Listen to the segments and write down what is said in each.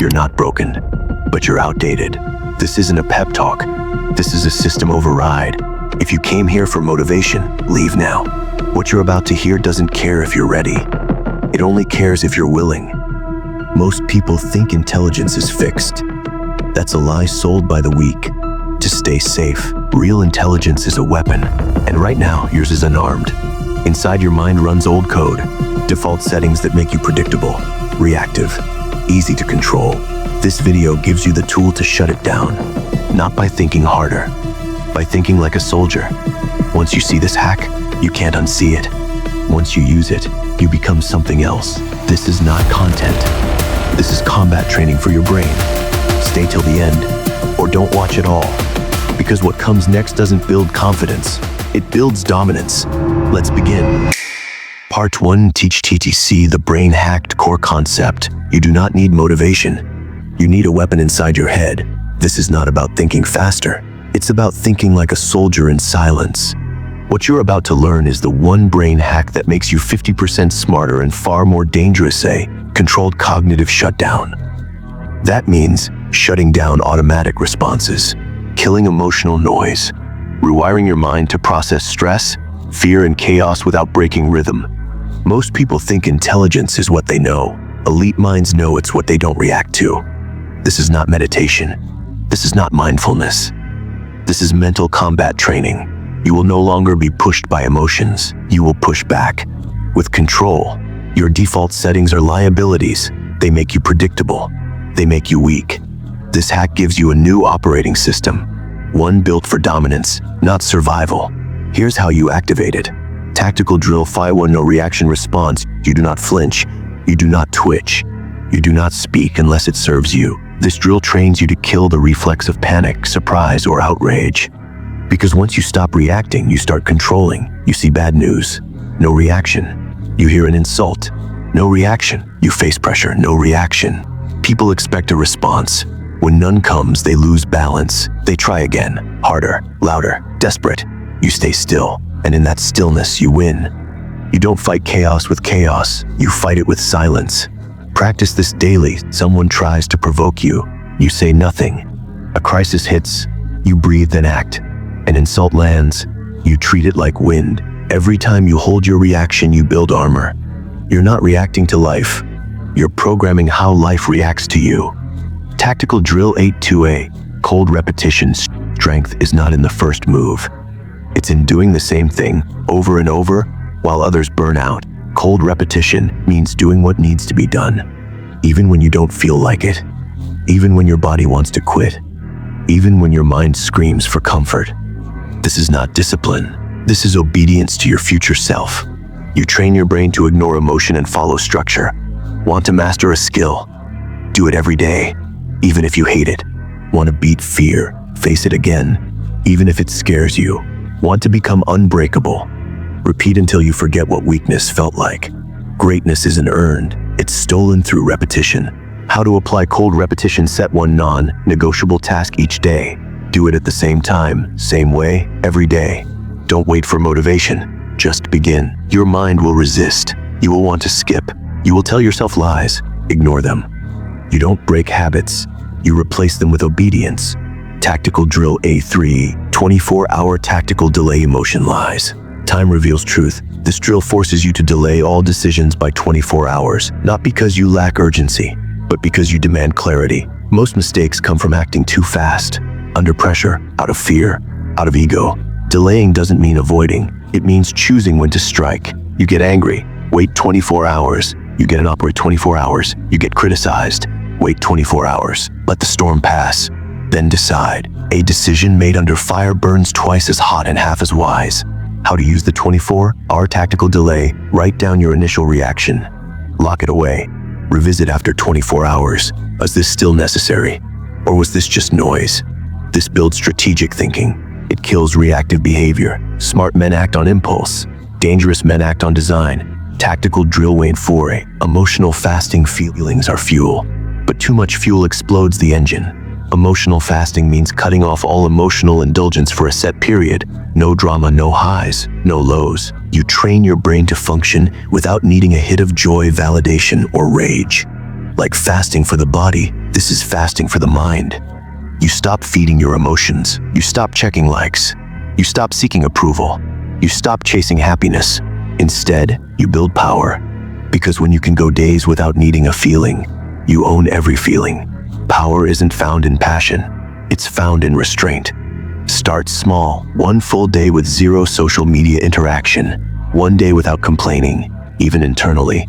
You're not broken, but you're outdated. This isn't a pep talk. This is a system override. If you came here for motivation, leave now. What you're about to hear doesn't care if you're ready. It only cares if you're willing. Most people think intelligence is fixed. That's a lie sold by the weak. To stay safe, real intelligence is a weapon, and right now, yours is unarmed. Inside your mind runs old code, default settings that make you predictable, reactive, easy to control. This video gives you the tool to shut it down, not by thinking harder, by thinking like a soldier. Once you see this hack, you can't unsee it. Once you use it, you become something else. This is not content. This is combat training for your brain. Stay till the end, or don't watch at all. Because what comes next doesn't build confidence, it builds dominance. Let's begin. Part 1, Teach TTC, the brain-hacked core concept. You do not need motivation. You need a weapon inside your head. This is not about thinking faster. It's about thinking like a soldier in silence. What you're about to learn is the one brain hack that makes you 50% smarter and far more dangerous, a controlled cognitive shutdown. That means shutting down automatic responses, killing emotional noise, rewiring your mind to process stress, fear, and chaos without breaking rhythm. Most people think intelligence is what they know. Elite minds know it's what they don't react to. This is not meditation. This is not mindfulness. This is mental combat training. You will no longer be pushed by emotions. You will push back. With control, your default settings are liabilities. They make you predictable. They make you weak. This hack gives you a new operating system, one built for dominance, not survival. Here's how you activate it. Tactical drill 5-1, no reaction response. You do not flinch. You do not twitch. You do not speak unless it serves you. This drill trains you to kill the reflex of panic, surprise, or outrage. Because once you stop reacting, you start controlling. You see bad news, no reaction. You hear an insult, no reaction. You face pressure, no reaction. People expect a response. When none comes, they lose balance. They try again, harder, louder, desperate. You stay still, and in that stillness, you win. You don't fight chaos with chaos. You fight it with silence. Practice this daily. Someone tries to provoke you. You say nothing. A crisis hits. You breathe and act. An insult lands. You treat it like wind. Every time you hold your reaction, you build armor. You're not reacting to life. You're programming how life reacts to you. Tactical drill 8-2A, cold repetition. Strength is not in the first move. It's in doing the same thing over and over while others burn out. Cold repetition means doing what needs to be done, even when you don't feel like it, even when your body wants to quit, even when your mind screams for comfort. This is not discipline. This is obedience to your future self. You train your brain to ignore emotion and follow structure. Want to master a skill? Do it every day, even if you hate it. Want to beat fear? Face it again, even if it scares you. Want to become unbreakable? Repeat until you forget what weakness felt like. Greatness isn't earned, it's stolen through repetition. How to apply cold repetition. Set one non-negotiable task each day. Do it at the same time, same way, every day. Don't wait for motivation, just begin. Your mind will resist. You will want to skip. You will tell yourself lies. Ignore them. You don't break habits. You replace them with obedience. Tactical drill A3, 24-hour tactical delay. Emotion lies. Time reveals truth. This drill forces you to delay all decisions by 24 hours, not because you lack urgency, but because you demand clarity. Most mistakes come from acting too fast, under pressure, out of fear, out of ego. Delaying doesn't mean avoiding. It means choosing when to strike. You get angry, wait 24 hours. You get an operate 24 hours. You get criticized, wait 24 hours. Let the storm pass, then decide. A decision made under fire burns twice as hot and half as wise. How to use the 24-hour tactical delay. Write down your initial reaction. Lock it away. Revisit after 24 hours. Was this still necessary? Or was this just noise? This builds strategic thinking. It kills reactive behavior. Smart men act on impulse. Dangerous men act on design. Tactical drill Wayne 4A. Emotional fasting. Feelings are fuel, but too much fuel explodes the engine. Emotional fasting means cutting off all emotional indulgence for a set period. No drama, no highs, no lows. You train your brain to function without needing a hit of joy, validation, or rage. Like fasting for the body, This is fasting for the mind. You stop feeding your emotions. You stop checking likes. You stop seeking approval. You stop chasing happiness. Instead, you build power. Because when you can go days without needing a feeling, you own every feeling. Power isn't found in passion. It's found in restraint. Start small. One full day with zero social media interaction. One day without complaining, even internally.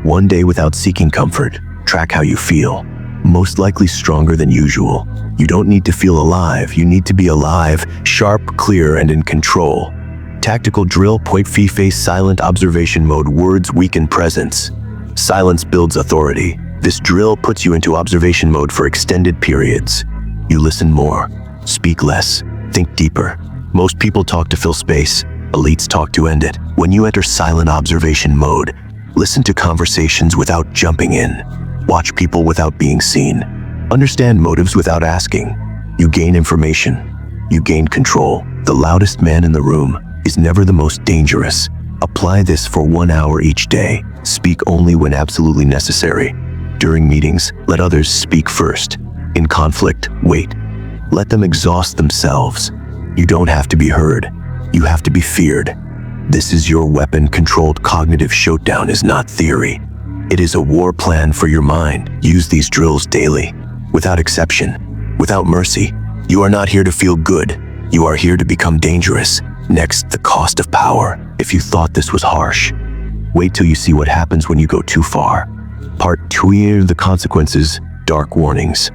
One day without seeking comfort. Track how you feel. Most likely stronger than usual. You don't need to feel alive. You need to be alive, sharp, clear, and in control. Tactical drill, point fee face, silent observation mode. Words weaken presence. Silence builds authority. This drill puts you into observation mode for extended periods. You listen more, speak less, think deeper. Most people talk to fill space. Elites talk to end it. When you enter silent observation mode, listen to conversations without jumping in. Watch people without being seen. Understand motives without asking. You gain information. You gain control. The loudest man in the room is never the most dangerous. Apply this for 1 hour each day. Speak only when absolutely necessary. During meetings, let others speak first. In conflict, wait. Let them exhaust themselves. You don't have to be heard. You have to be feared. This is your weapon. Controlled cognitive showdown is not theory. It is a war plan for your mind. Use these drills daily, without exception, without mercy. You are not here to feel good. You are here to become dangerous. Next, the cost of power. If you thought this was harsh, wait till you see what happens when you go too far. Part 2: the consequences, dark warnings.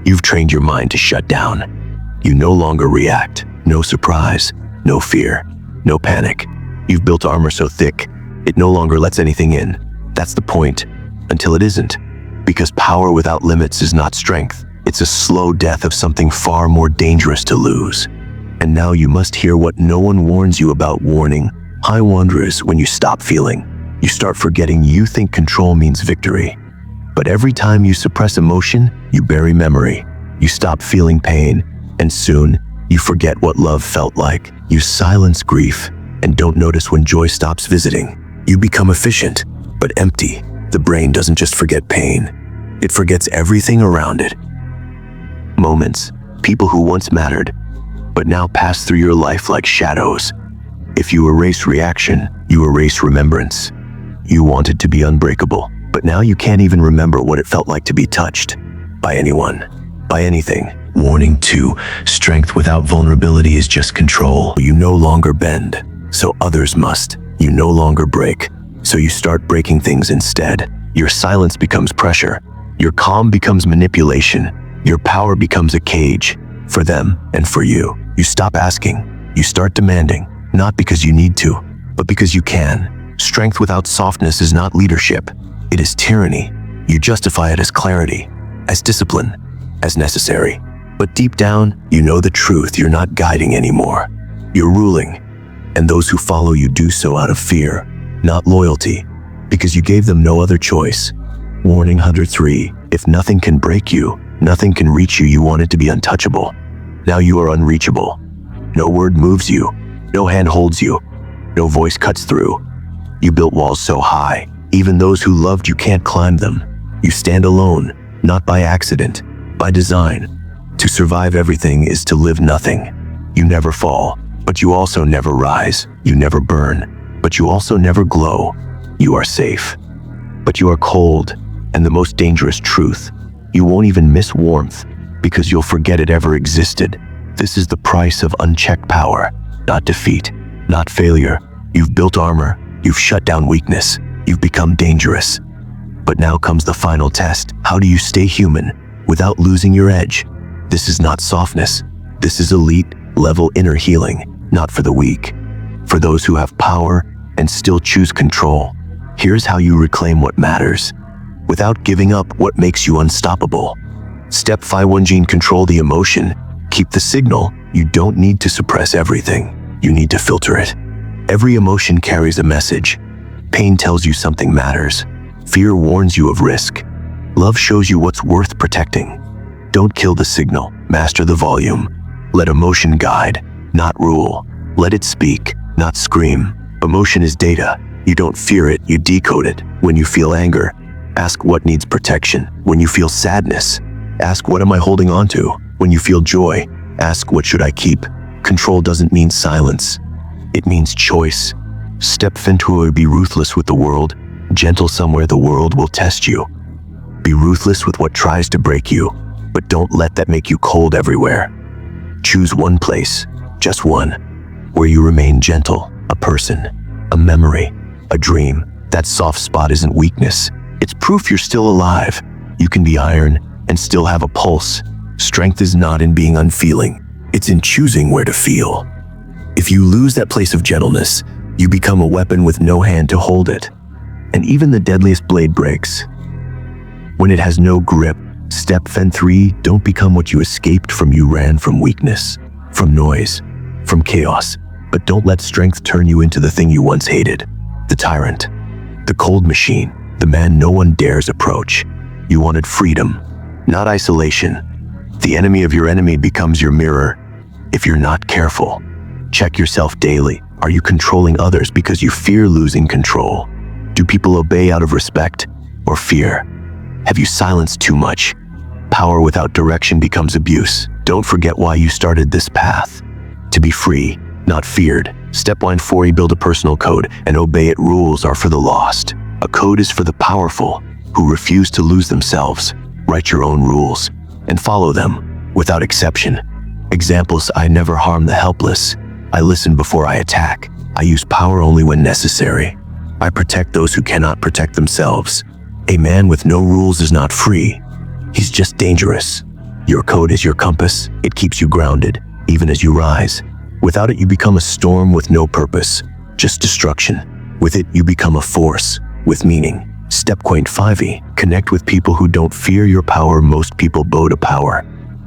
You've trained your mind to shut down. You no longer react. No surprise, no fear, no panic. You've built armor so thick, it no longer lets anything in. That's the point, until it isn't. Because power without limits is not strength. It's a slow death of something far more dangerous to lose. And now you must hear what no one warns you about. Warning, high wanderers. When you stop feeling, you start forgetting. You think control means victory. But every time you suppress emotion, you bury memory. You stop feeling pain, and soon, you forget what love felt like. You silence grief, and don't notice when joy stops visiting. You become efficient, but empty. The brain doesn't just forget pain. It forgets everything around it. Moments, people who once mattered, but now pass through your life like shadows. If you erase reaction, you erase remembrance. You wanted to be unbreakable, but now you can't even remember what it felt like to be touched by anyone, by anything. Warning 2, strength without vulnerability is just control. You no longer bend, so others must. You no longer break, so you start breaking things instead. Your silence becomes pressure. Your calm becomes manipulation. Your power becomes a cage, for them and for you. You stop asking. You start demanding, not because you need to, but because you can. Strength without softness is not leadership. It is tyranny. You justify it as clarity, as discipline, as necessary. But deep down, you know the truth. You're not guiding anymore. You're ruling. And those who follow you do so out of fear, not loyalty, because you gave them no other choice. Warning 103, if nothing can break you, nothing can reach you. You wanted to be untouchable. Now you are unreachable. No word moves you. No hand holds you. No voice cuts through. You built walls so high, even those who loved you can't climb them. You stand alone, not by accident, by design. To survive everything is to live nothing. You never fall, but you also never rise. You never burn, but you also never glow. You are safe, but you are cold. And the most dangerous truth, you won't even miss warmth because you'll forget it ever existed. This is the price of unchecked power, not defeat, not failure. You've built armor, you've shut down weakness, you've become dangerous. But now comes the final test. How do you stay human without losing your edge? This is not softness. This is elite level inner healing, not for the weak. For those who have power and still choose control. Here's how you reclaim what matters, without giving up what makes you unstoppable. Step 5: Gene control the emotion. Keep the signal. You don't need to suppress everything. You need to filter it. Every emotion carries a message. Pain tells you something matters. Fear warns you of risk. Love shows you what's worth protecting. Don't kill the signal, master the volume. Let emotion guide, not rule. Let it speak, not scream. Emotion is data. You don't fear it, you decode it. When you feel anger, ask what needs protection. When you feel sadness, Ask, what am I holding on to? When you feel joy, ask, what should I keep? Control doesn't mean silence. It means choice. Step into it, be ruthless with the world, gentle somewhere the world will test you. Be ruthless with what tries to break you, but don't let that make you cold everywhere. Choose one place, just one, where you remain gentle, a person, a memory, a dream. That soft spot isn't weakness. It's proof you're still alive. You can be iron and still have a pulse. Strength is not in being unfeeling. It's in choosing where to feel. If you lose that place of gentleness, you become a weapon with no hand to hold it. And even the deadliest blade breaks when it has no grip. Step 3, don't become what you escaped from. You ran from weakness, from noise, from chaos. But don't let strength turn you into the thing you once hated. The tyrant, the cold machine, the man no one dares approach. You wanted freedom, not isolation. The enemy of your enemy becomes your mirror. If you're not careful, check yourself daily. Are you controlling others because you fear losing control? Do people obey out of respect or fear? Have you silenced too much? Power without direction becomes abuse. Don't forget why you started this path. To be free, not feared. Step 4, build a personal code and obey it. Rules are for the lost. A code is for the powerful who refuse to lose themselves. Write your own rules and follow them without exception. Examples: I never harm the helpless. I listen before I attack. I use power only when necessary. I protect those who cannot protect themselves. A man with no rules is not free. He's just dangerous. Your code is your compass. It keeps you grounded, even as you rise. Without it, you become a storm with no purpose, just destruction. With it, you become a force with meaning. Step 5, connect with people who don't fear your power. Most people bow to power.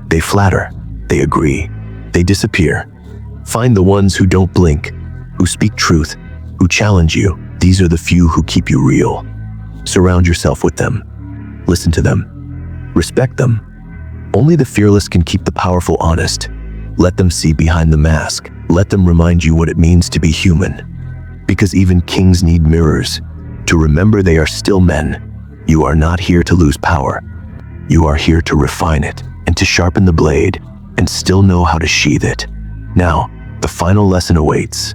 They flatter, they agree, they disappear. Find the ones who don't blink, who speak truth, who challenge you. These are the few who keep you real. Surround yourself with them. Listen to them. Respect them. Only the fearless can keep the powerful honest. Let them see behind the mask. Let them remind you what it means to be human. Because even kings need mirrors to remember they are still men. You are not here to lose power. You are here to refine it and to sharpen the blade and still know how to sheathe it. Now, the final lesson awaits.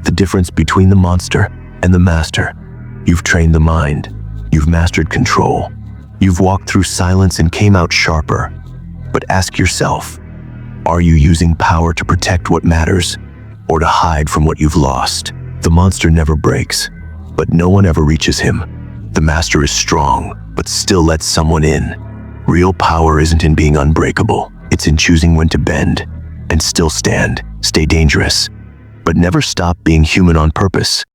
The difference between the monster and the master. You've trained the mind. You've mastered control. You've walked through silence and came out sharper. But ask yourself, are you using power to protect what matters or to hide from what you've lost? The monster never breaks, but no one ever reaches him. The master is strong, but still lets someone in. Real power isn't in being unbreakable. It's in choosing when to bend and still stand. Stay dangerous, but never stop being human on purpose.